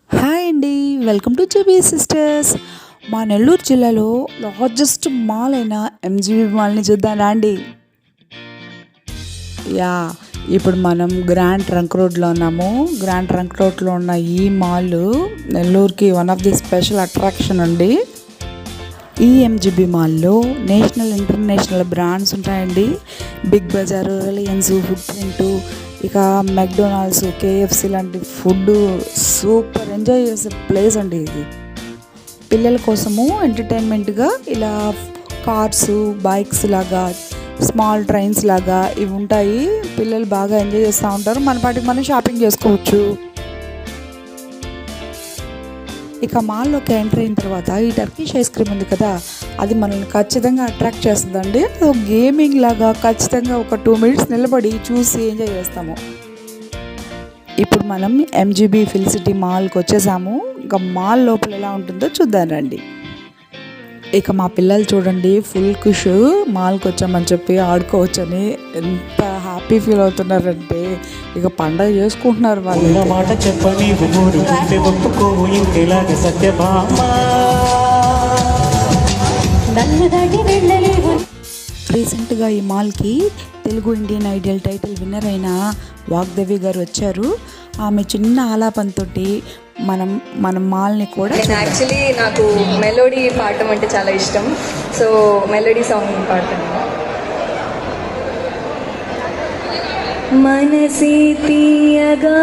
Hi అండి. Welcome to JB sisters. మా నెల్లూరు జిల్లాలో లార్జెస్ట్ మాల్ అయిన ఎంజీబీ మాల్ని చూద్దాం రండి. యా ఇప్పుడు మనం గ్రాండ్ ట్రంక్ రోడ్లో ఉన్నాము. గ్రాండ్ ట్రంక్ రోడ్లో ఉన్న ఈ మాల్ నెల్లూరుకి one of the special attraction అండి. ఈ ఎంజీబీ మాల్లో నేషనల్ ఇంటర్నేషనల్ బ్రాండ్స్ ఉంటాయండి. బిగ్ బజార్, రిలయన్స్, ఫుడ్ ప్రింట్, ఇక మెక్డొనాల్డ్స్, కేఎఫ్సి లాంటి ఫుడ్ సూపర్ ఎంజాయ్ చేసే ప్లేస్ అండి ఇది. పిల్లల కోసము ఎంటర్టైన్మెంట్గా ఇలా కార్స్, బైక్స్ లాగా, స్మాల్ ట్రైన్స్ లాగా ఇవి ఉంటాయి. పిల్లలు బాగా ఎంజాయ్ చేస్తూ ఉంటారు. మన పాటికి మనం షాపింగ్ చేసుకోవచ్చు. ఇక మాల్లోకి ఎంటర్ అయిన తర్వాత ఈ టర్కిష్ ఐస్ క్రీమ్ ఉంది కదా, అది మనల్ని ఖచ్చితంగా అట్రాక్ట్ చేస్తుందండి. అది గేమింగ్ లాగా ఖచ్చితంగా ఒక 2 minutes నిలబడి చూసి ఎంజాయ్ చేస్తాము. ఇప్పుడు మనం ఎంజీబీ ఫిల్ సిటీ మాల్కి వచ్చేసాము. ఇంకా మాల్ లోపల ఎలా ఉంటుందో చూద్దాం రండి. ఇక మా పిల్లలు చూడండి, ఫుల్ ఖుష్ మాల్కి వచ్చామని చెప్పి ఆడుకోవచ్చని ఎంత హ్యాపీ ఫీల్ అవుతున్నారంటే ఇక పండగ చేసుకుంటున్నారు వాళ్ళు. మాట చెప్పని రీసెంట్గా ఈ మాల్కి Telugu Indian Idol title winner అయిన వాగ్దేవి గారు వచ్చారు. ఆమె చిన్న ఆలాపంతో మన మాల్ని కూడా యాక్చువల్లీ నాకు మెలోడీ పాడటం అంటే చాలా ఇష్టం. సో మెలోడీ సాంగ్ పాడతాను. మనసే తీయగా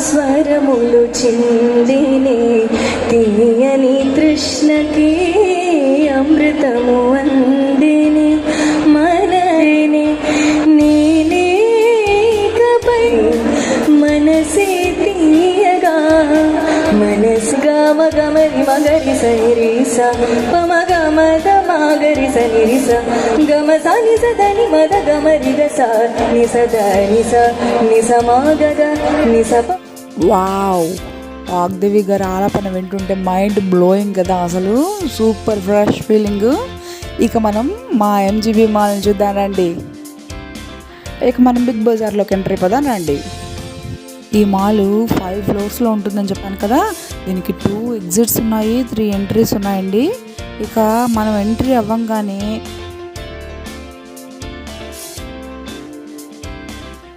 స్వరములు చిందినే తీయని తృష్ణకి అమృతము అందిని మననే నేనేకపై మనసే తీయగా మనసుగా మగమరి మగరి సరిస పమగ మద మాగరి సనిరిస గమ సాని సదని మద గమరి గస నిసద నిస నిస మాగగ నిస. వావ్, వాగ్దేవి గారు ఆలాపన వింటుంటే మైండ్ బ్లోయింగ్ కదా, అసలు సూపర్ ఫ్రెష్ ఫీలింగ్. ఇక మనం మా ఎంజీబీ మాల్ని చూద్దాం రండి. ఇక మనం బిగ్ బజార్లోకి ఎంటర్ అయిపోదాం రండి. ఈ మాల్ 5 floors ఉంటుందని చెప్పాను కదా, దీనికి 2 exits ఉన్నాయి, 3 entries ఉన్నాయండి. ఇక మనం ఎంట్రీ అవ్వంగానే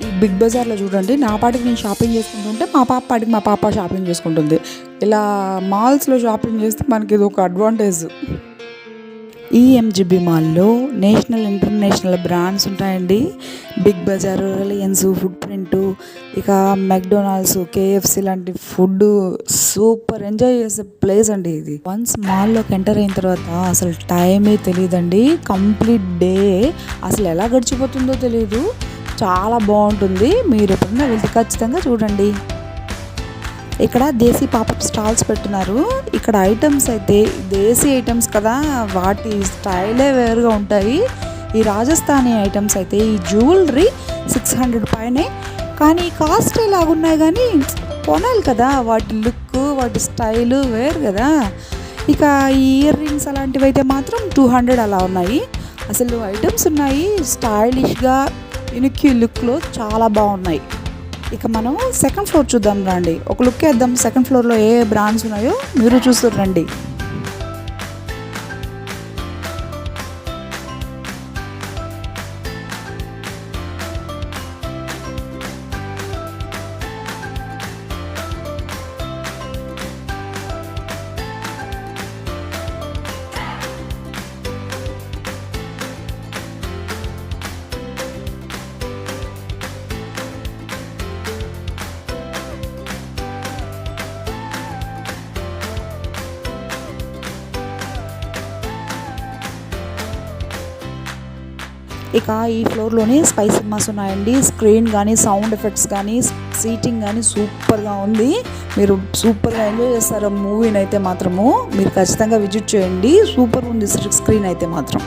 ఈ బిగ్ బజార్లో చూడండి, నా పాటికి నేను షాపింగ్ చేసుకుంటుంటే మా పాప షాపింగ్ చేసుకుంటుంది. ఇలా మాల్స్లో షాపింగ్ చేస్తే మనకి ఇది ఒక అడ్వాంటేజ్. ఈ ఎంజీబీ మాల్లో నేషనల్ ఇంటర్నేషనల్ బ్రాండ్స్ ఉంటాయండి. బిగ్ బజార్, రిలయన్స్, ఫుడ్ ప్రింట్, ఇక మెక్డొనాల్డ్స్, కేఎఫ్సి లాంటి ఫుడ్ సూపర్ ఎంజాయ్ చేసే ప్లేస్ అండి ఇది. వన్స్ మాల్లోకి ఎంటర్ అయిన తర్వాత అసలు టైమే తెలియదండి. కంప్లీట్ డే అసలు ఎలా గడిచిపోతుందో తెలియదు. చాలా బాగుంటుంది. మీరు ఎప్పుడన్నా వెళ్తే ఖచ్చితంగా చూడండి. ఇక్కడ దేశీ పాపప్ స్టాల్స్ పెట్టున్నారు. ఇక్కడ ఐటమ్స్ అయితే దేశీ ఐటమ్స్ కదా, వాటి స్టైలే వేరుగా ఉంటాయి. ఈ రాజస్థానీ ఐటమ్స్ అయితే ఈ జ్యువెలరీ 600 పైనే, కానీ కాస్ట్ ఎలాగున్నాయి కానీ కొనాలి కదా, వాటి లుక్ వాటి స్టైలు వేరు కదా. ఇక ఈ ఇయర్ రింగ్స్ అలాంటివి అయితే మాత్రం 200 అలా ఉన్నాయి. అసలు ఐటమ్స్ ఉన్నాయి స్టైలిష్గా, యూనిక్ లుక్లో చాలా బాగున్నాయి. ఇక మనం సెకండ్ ఫ్లోర్ చూద్దాం రండి. ఒక లుక్ వేద్దాం సెకండ్ ఫ్లోర్లో ఏ బ్రాండ్స్ ఉన్నాయో మీరు చూస్తారు రండి. ఇక ఈ ఫ్లోర్లోనే స్పై సినిమాస్ ఉన్నాయండి. స్క్రీన్ కానీ, సౌండ్ ఎఫెక్ట్స్ కానీ, సీటింగ్ కానీ సూపర్గా ఉంది. మీరు సూపర్గా ఎంజాయ్ చేస్తారు మూవీని అయితే మాత్రము. మీరు ఖచ్చితంగా విజిట్ చేయండి. సూపర్ ఉంది స్క్రీన్ అయితే మాత్రం.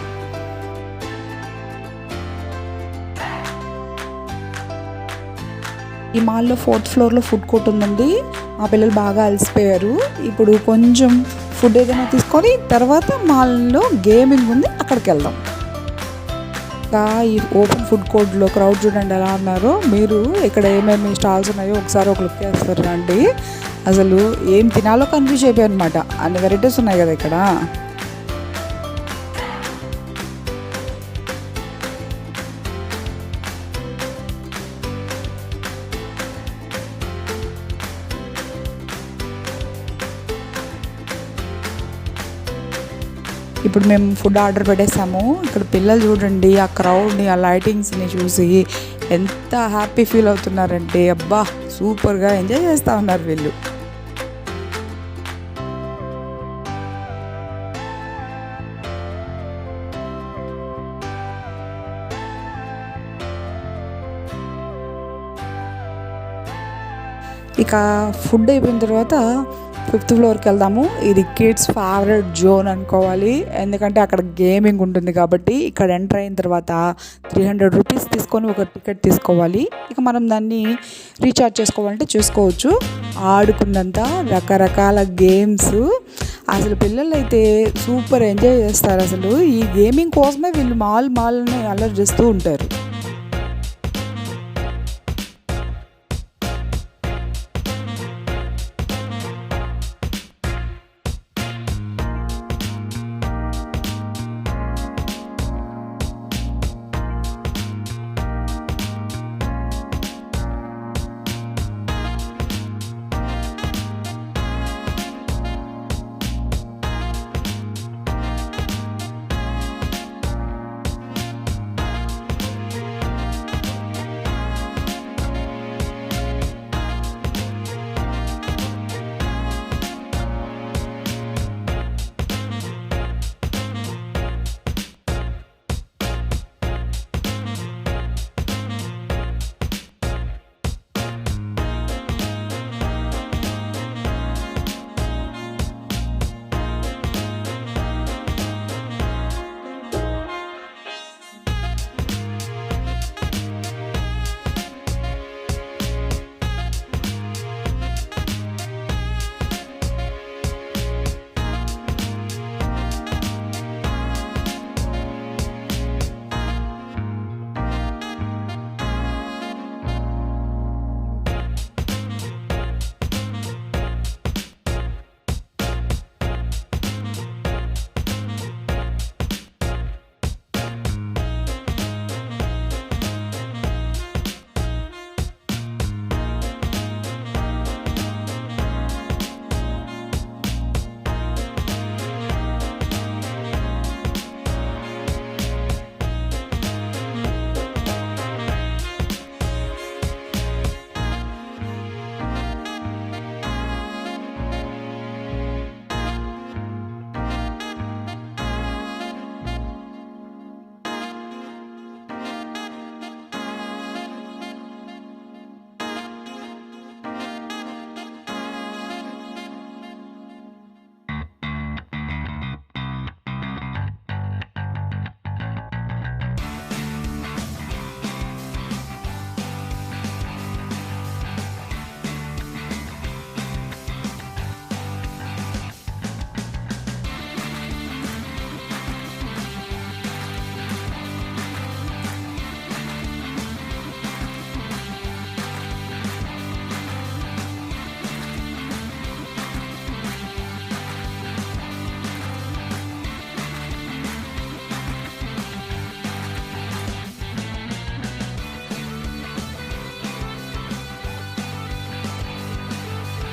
ఈ మాల్లో 4th ఫ్లోర్లో ఫుడ్ కోర్ట్ ఉందండి. మా పిల్లలు బాగా అలసిపోయారు. ఇప్పుడు కొంచెం ఫుడ్ ఏదైనా తీసుకొని తర్వాత మాల్లో గేమింగ్ ఉంది, అక్కడికి వెళ్దాం. ఈ ఓపెన్ ఫుడ్ కోర్ట్లో క్రౌడ్ చూడండి ఎలా ఉన్నారో. మీరు ఇక్కడ ఏమేమి స్టాల్స్ ఉన్నాయో ఒకసారి ఒక లుక్ వేస్తారు రండి. అసలు ఏం తినాలో కన్ఫ్యూజ్ అయిపోయాయి అనమాట. అన్ని వెరైటీస్ ఉన్నాయి కదా ఇక్కడ. ఇప్పుడు మేము ఫుడ్ ఆర్డర్ పెట్టేసాము. ఇక్కడ పిల్లలు చూడండి ఆ క్రౌడ్ని, ఆ లైటింగ్స్ని చూసి ఎంత హ్యాపీ ఫీల్ అవుతున్నారంటే అబ్బా సూపర్గా ఎంజాయ్ చేస్తూ ఉన్నారు వీళ్ళు. ఇక ఫుడ్ అయిపోయిన తర్వాత 5th ఫ్లోర్కి వెళ్దాము. ఇది కిడ్స్ ఫేవరెట్ జోన్ అనుకోవాలి, ఎందుకంటే అక్కడ గేమింగ్ ఉంటుంది కాబట్టి. ఇక్కడ ఎంటర్ అయిన తర్వాత 300 రూపీస్ తీసుకొని ఒక టికెట్ తీసుకోవాలి. ఇక మనం దాన్ని రీఛార్జ్ చేసుకోవాలంటే చేసుకోవచ్చు. ఆడుకున్నంత రకరకాల గేమ్స్, అసలు పిల్లలు అయితే సూపర్ ఎంజాయ్ చేస్తారు. అసలు ఈ గేమింగ్ కోసమే వీళ్ళు మాల్ని అలర్ట్ చేస్తూ ఉంటారు.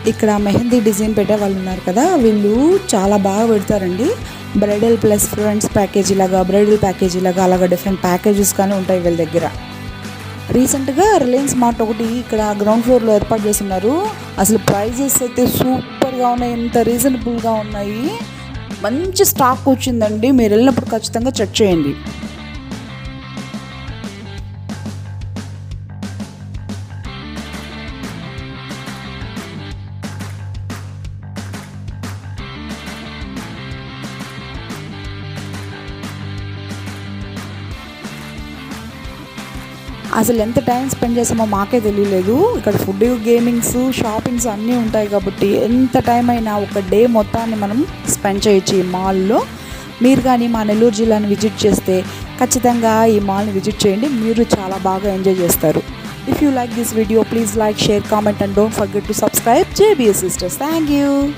ఇక్కడ మెహందీ డిజైన్ పెట్టే వాళ్ళు ఉన్నారు కదా, వీళ్ళు చాలా బాగా పెడతారండి. బ్రైడల్ ప్లస్ ఫ్రెండ్స్ ప్యాకేజీ లాగా, బ్రైడల్ ప్యాకేజీ లాగా, అలాగా డిఫరెంట్ ప్యాకేజెస్ కానీ ఉంటాయి వీళ్ళ దగ్గర. రీసెంట్గా రిలయన్స్ మార్ట్ ఒకటి ఇక్కడ గ్రౌండ్ ఫ్లోర్లో ఏర్పాటు చేస్తున్నారు. అసలు ప్రైజెస్ అయితే సూపర్గా ఉన్నాయి, ఎంత రీజనబుల్గా ఉన్నాయి. మంచి స్టాక్ వచ్చిందండి, మీరు వెళ్ళినప్పుడు ఖచ్చితంగా చెక్ చేయండి. అసలు ఎంత టైం స్పెండ్ చేసామో మాకే తెలియలేదు. ఇక్కడ ఫుడ్, గేమింగ్స్, షాపింగ్స్ అన్నీ ఉంటాయి కాబట్టి ఎంత టైం అయినా ఒక డే మొత్తాన్ని మనం స్పెండ్ చేయొచ్చు ఈ మాల్లో. మీరు కానీ మా నెల్లూరు జిల్లాని విజిట్ చేస్తే ఖచ్చితంగా ఈ మాల్ని విజిట్ చేయండి, మీరు చాలా బాగా ఎంజాయ్ చేస్తారు. If you like this video, please like, share, comment and don't forget to subscribe JBS Sisters. Thank you.